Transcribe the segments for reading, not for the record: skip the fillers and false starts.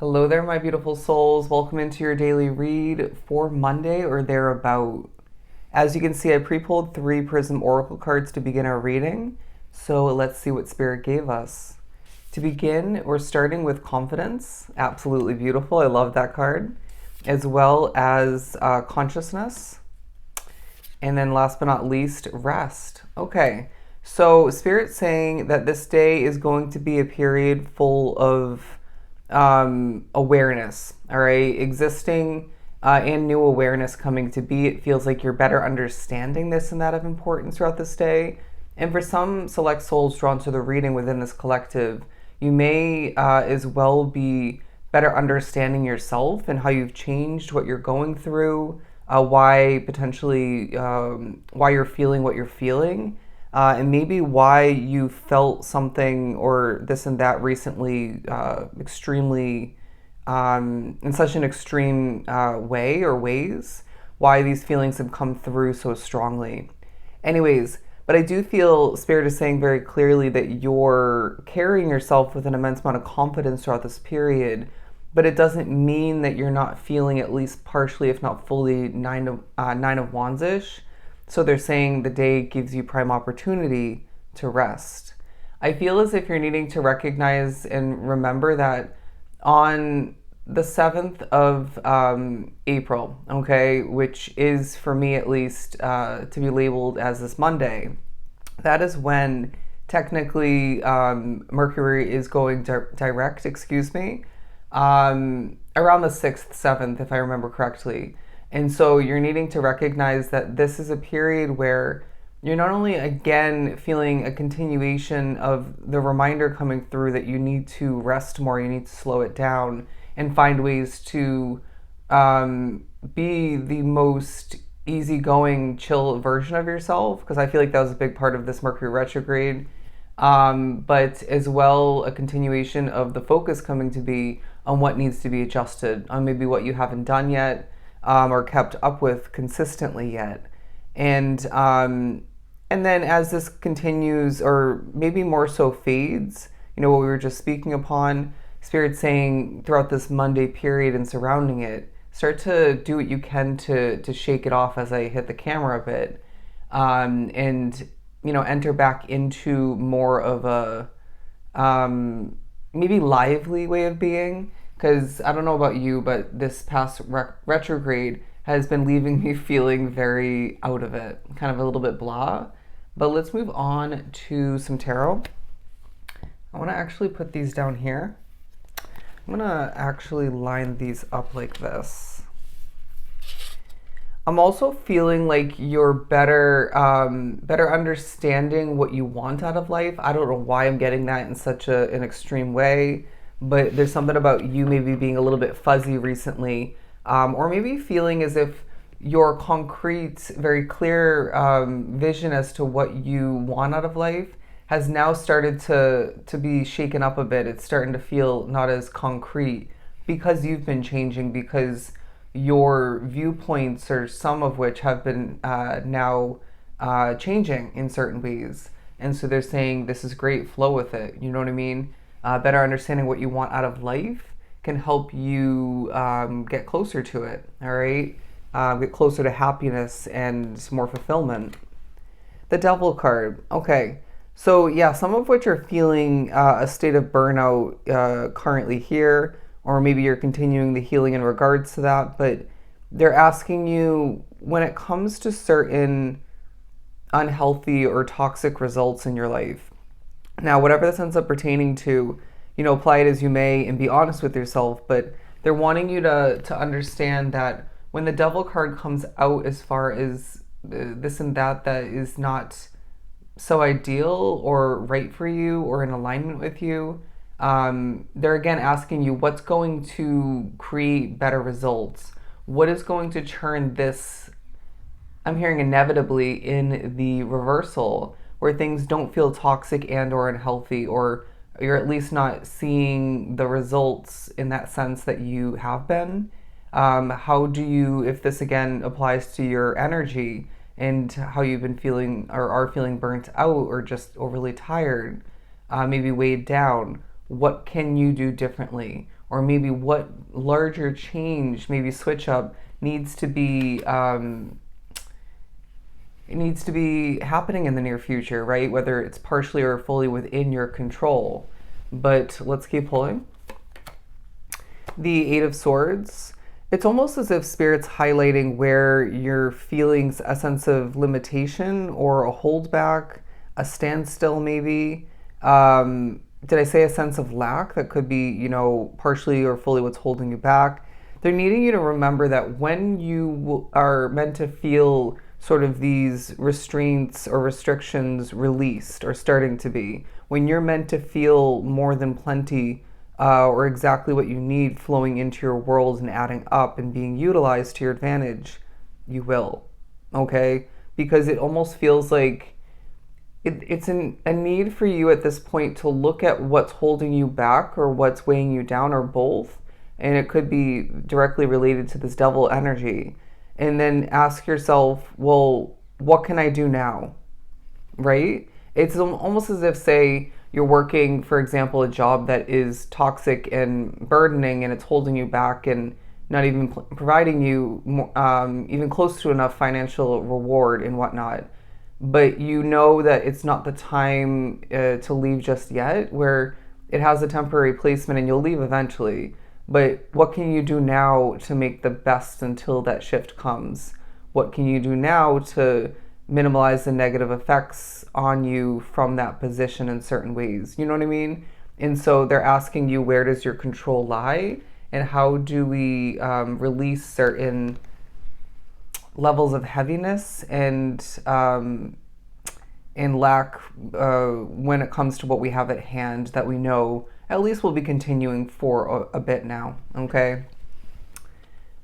Hello there, my beautiful souls. Welcome into your daily read for Monday or thereabout. As you can see, I pre-pulled 3 Prism Oracle cards to begin our reading, so let's see what Spirit gave us. To begin, we're starting with Confidence. Absolutely beautiful. I love that card. As well as Consciousness. And then last but not least, Rest. Okay, so Spirit's saying that this day is going to be a period full of awareness, all right? Existing and new awareness coming to be. It feels like you're better understanding this and that of importance throughout this day. And for some select souls drawn to the reading within this collective, you may as well be better understanding yourself and how you've changed, what you're going through, why potentially, why you're feeling what you're feeling, and maybe why you felt something or this and that recently extremely, in such an extreme way or ways, why these feelings have come through so strongly. Anyways, but I do feel Spirit is saying very clearly that you're carrying yourself with an immense amount of confidence throughout this period, but it doesn't mean that you're not feeling at least partially, if not fully, Nine of Wands-ish. So they're saying the day gives you prime opportunity to rest. I feel as if you're needing to recognize and remember that on the 7th of April, okay, which is for me at least to be labeled as this Monday, that is when technically Mercury is going direct, around the 6th, 7th, if I remember correctly. And so you're needing to recognize that this is a period where you're not only again feeling a continuation of the reminder coming through that you need to rest more, you need to slow it down and find ways to be the most easygoing, chill version of yourself, because I feel like that was a big part of this Mercury retrograde. But as well, a continuation of the focus coming to be on what needs to be adjusted, on maybe what you haven't done yet, or kept up with consistently yet. And then as this continues, or maybe more so fades, what we were just speaking upon, Spirit saying throughout this Monday period and surrounding it, start to do what you can to shake it off as I hit the camera a bit, and enter back into more of a maybe lively way of being. Because I don't know about you, but this past retrograde has been leaving me feeling very out of it, kind of a little bit blah. But let's move on to some tarot. I want to actually put these down here. I'm going to actually line these up like this. I'm also feeling like you're better understanding what you want out of life. I don't know why I'm getting that in such an extreme way, but there's something about you maybe being a little bit fuzzy recently, or maybe feeling as if your concrete, very clear vision as to what you want out of life has now started to be shaken up a bit. It's starting to feel not as concrete because you've been changing, because your viewpoints, or some of which have been now changing in certain ways. And so they're saying this is great, flow with it. You know what I mean? Better understanding what you want out of life can help you get closer to it, all right? Get closer to happiness and more fulfillment. The Devil card. Okay. So yeah, some of which are feeling a state of burnout currently here, or maybe you're continuing the healing in regards to that, but they're asking you, when it comes to certain unhealthy or toxic results in your life, now whatever this ends up pertaining to, apply it as you may and be honest with yourself, but they're wanting you to understand that when the Devil card comes out, as far as this and that is not so ideal or right for you or in alignment with you, they're again asking you what's going to create better results. What is going to turn this, I'm hearing inevitably, in the reversal, where things don't feel toxic and or unhealthy, or you're at least not seeing the results in that sense that you have been. How do you, if this again applies to your energy and how you've been feeling or are feeling burnt out or just overly tired, maybe weighed down, what can you do differently? or maybe what larger change, maybe switch up, needs to be it needs to be happening in the near future, right? Whether it's partially or fully within your control. But let's keep pulling. The Eight of Swords. It's almost as if Spirit's highlighting where you're feeling a sense of limitation or a holdback, a standstill maybe. Did I say a sense of lack? That could be, partially or fully what's holding you back. They're needing you to remember that when you are meant to feel sort of these restraints or restrictions released or starting to be, when you're meant to feel more than plenty, or exactly what you need flowing into your world and adding up and being utilized to your advantage, you will. Okay? Because it almost feels like it's a need for you at this point to look at what's holding you back or what's weighing you down or both. And it could be directly related to this devil energy. And then ask yourself, well, what can I do now? Right? It's almost as if, say, you're working, for example, a job that is toxic and burdening and it's holding you back and not even providing you even close to enough financial reward and whatnot. But you know that it's not the time to leave just yet, where it has a temporary placement and you'll leave eventually. But what can you do now to make the best until that shift comes? What can you do now to minimize the negative effects on you from that position in certain ways? You know what I mean? And so they're asking you, where does your control lie? And how do we release certain levels of heaviness and lack when it comes to what we have at hand that we know at least we'll be continuing for a bit now, okay?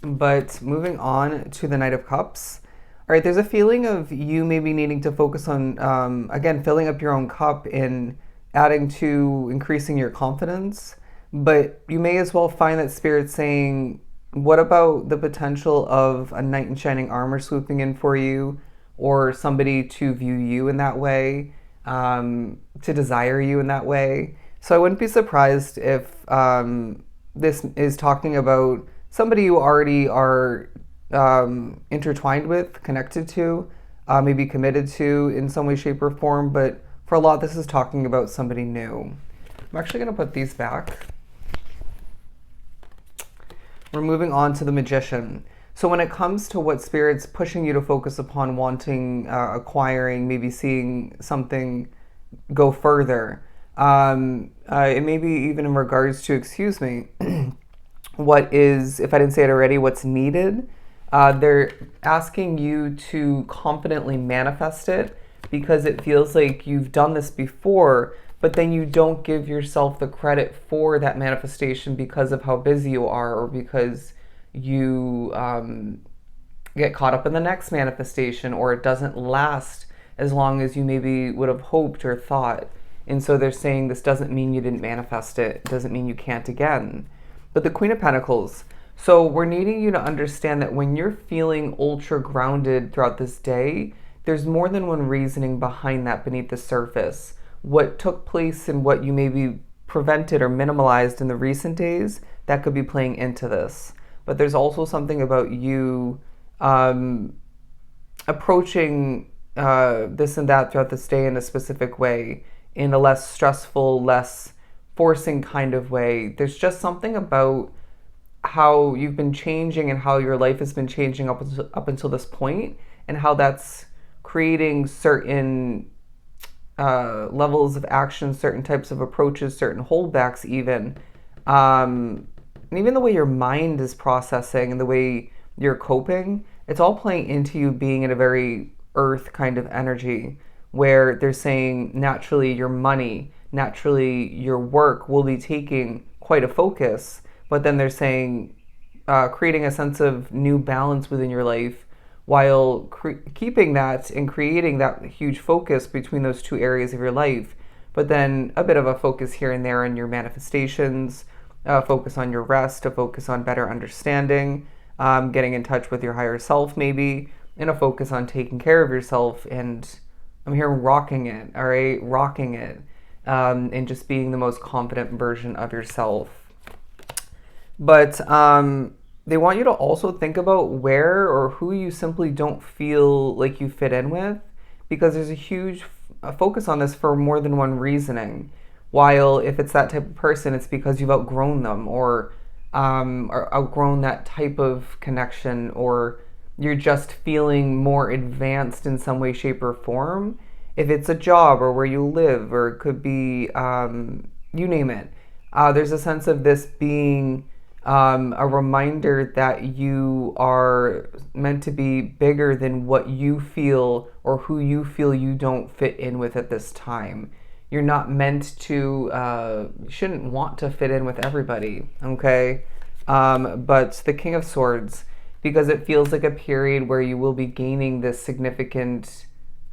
But moving on to the Knight of Cups. All right, there's a feeling of you maybe needing to focus on, again, filling up your own cup and adding to increasing your confidence. But you may as well find that Spirit's saying, what about the potential of a knight in shining armor swooping in for you, or somebody to view you in that way, to desire you in that way? So I wouldn't be surprised if this is talking about somebody you already are intertwined with, connected to, maybe committed to in some way, shape, or form. But for a lot, this is talking about somebody new. I'm actually going to put these back. We're moving on to the Magician. So when it comes to what Spirit's pushing you to focus upon, wanting, acquiring, maybe seeing something go further, it may be even in regards to, what is, if I didn't say it already, what's needed. They're asking you to confidently manifest it because it feels like you've done this before, but then you don't give yourself the credit for that manifestation because of how busy you are, or because you get caught up in the next manifestation, or it doesn't last as long as you maybe would have hoped or thought. And so they're saying this doesn't mean you didn't manifest it. It doesn't mean you can't again. But the Queen of Pentacles. So we're needing you to understand that when you're feeling ultra grounded throughout this day, there's more than one reasoning behind that beneath the surface. What took place and what you maybe prevented or minimalized in the recent days, that could be playing into this. But there's also something about you approaching this and that throughout this day in a specific way, in a less stressful, less forcing kind of way. There's just something about how you've been changing and how your life has been changing up until this point, and how that's creating certain levels of action, certain types of approaches, certain holdbacks even. And even the way your mind is processing and the way you're coping, it's all playing into you being in a very earth kind of energy, where they're saying naturally your money, naturally your work will be taking quite a focus, but then they're saying creating a sense of new balance within your life while keeping that and creating that huge focus between those two areas of your life, but then a bit of a focus here and there on your manifestations, focus on your rest, a focus on better understanding, getting in touch with your higher self maybe, and a focus on taking care of yourself. And I'm here rocking it, all right? Rocking it, and just being the most confident version of yourself. But they want you to also think about where or who you simply don't feel like you fit in with, because there's a huge focus on this for more than one reasoning. While if it's that type of person, it's because you've outgrown them, or outgrown that type of connection, or you're just feeling more advanced in some way, shape, or form. If it's a job or where you live, or it could be, you name it, there's a sense of this being a reminder that you are meant to be bigger than what you feel or who you feel you don't fit in with at this time. You're not meant to, you shouldn't want to fit in with everybody, okay? But the King of Swords, because it feels like a period where you will be gaining this significant,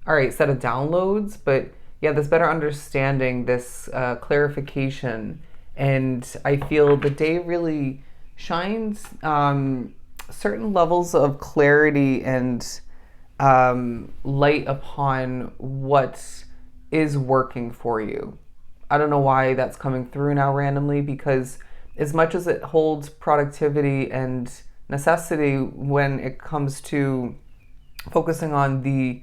all right, set of downloads, but yeah, this better understanding, this clarification. And I feel the day really shines certain levels of clarity and light upon what is working for you. I don't know why that's coming through now randomly, because as much as it holds productivity and necessity when it comes to focusing on the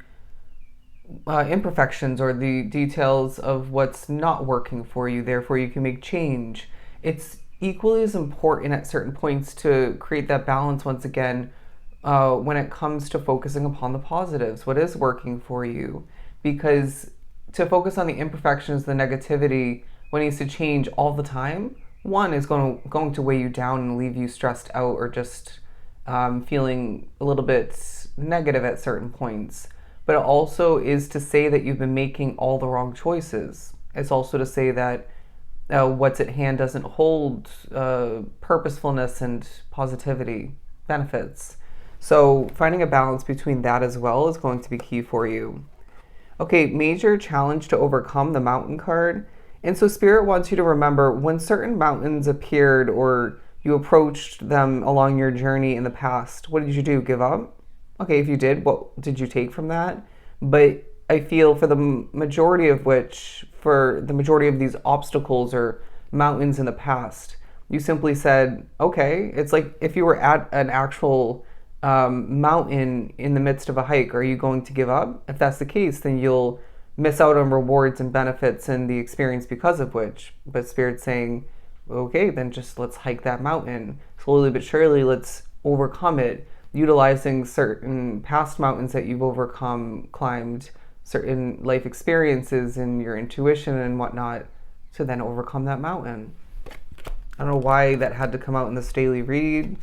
imperfections or the details of what's not working for you, therefore you can make change. It's equally as important at certain points to create that balance once again, when it comes to focusing upon the positives, what is working for you. Because to focus on the imperfections, the negativity, what needs to change all the time, one is going to weigh you down and leave you stressed out, or just feeling a little bit negative at certain points. But it also is to say that you've been making all the wrong choices. It's also to say that what's at hand doesn't hold purposefulness and positivity benefits. So finding a balance between that as well is going to be key for you. Okay, major challenge to overcome, the mountain card. And so Spirit wants you to remember when certain mountains appeared or you approached them along your journey in the past, what did you do? Give up? Okay, if you did, what did you take from that? But I feel for the majority of which, for the majority of these obstacles or mountains in the past, you simply said, okay, it's like if you were at an actual mountain in the midst of a hike, are you going to give up? If that's the case, then you'll miss out on rewards and benefits and the experience because of which. But Spirit's saying, okay, then just let's hike that mountain. Slowly but surely, let's overcome it, utilizing certain past mountains that you've overcome, climbed, certain life experiences and your intuition and whatnot to then overcome that mountain. I don't know why that had to come out in this daily read,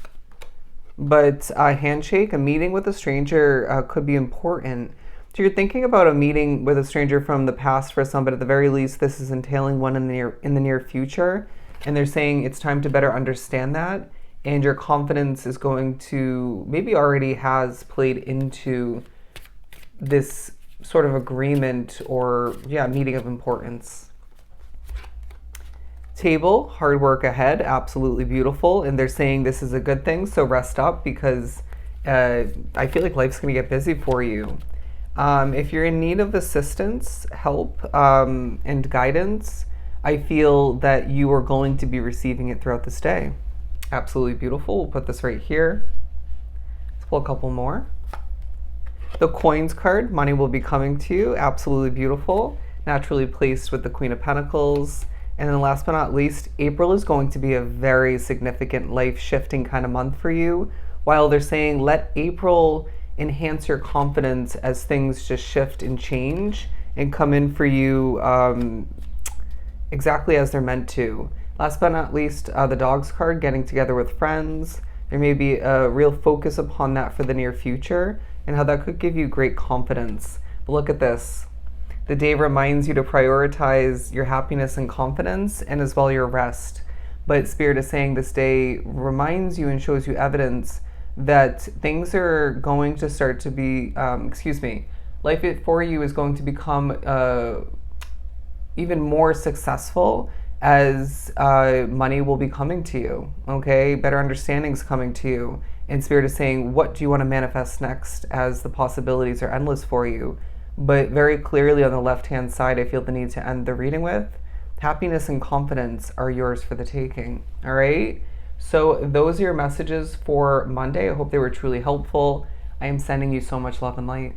but a handshake, a meeting with a stranger could be important. So you're thinking about a meeting with a stranger from the past for some, but at the very least, this is entailing one in the near future. And they're saying it's time to better understand that. And your confidence is going to, maybe already has played into this sort of agreement or, yeah, meeting of importance. Table, hard work ahead, absolutely beautiful. And they're saying this is a good thing, so rest up, because I feel like life's going to get busy for you. If you're in need of assistance, help, and guidance, I feel that you are going to be receiving it throughout this day. Absolutely beautiful. We'll put this right here. Let's pull a couple more. The Coins card, money will be coming to you. Absolutely beautiful. Naturally placed with the Queen of Pentacles. And then last but not least, April is going to be a very significant life-shifting kind of month for you. While they're saying let April enhance your confidence as things just shift and change and come in for you exactly as they're meant to. Last but not least, the Dogs card, getting together with friends. There may be a real focus upon that for the near future and how that could give you great confidence. But look at this. The day reminds you to prioritize your happiness and confidence and as well your rest. But Spirit is saying this day reminds you and shows you evidence that things are going to start to be, life for you is going to become even more successful as money will be coming to you, okay? Better understanding's coming to you. And Spirit is saying, what do you want to manifest next, as the possibilities are endless for you? But very clearly on the left-hand side, I feel the need to end the reading with, happiness and confidence are yours for the taking, all right? So, those are your messages for Monday. I hope they were truly helpful. I am sending you so much love and light.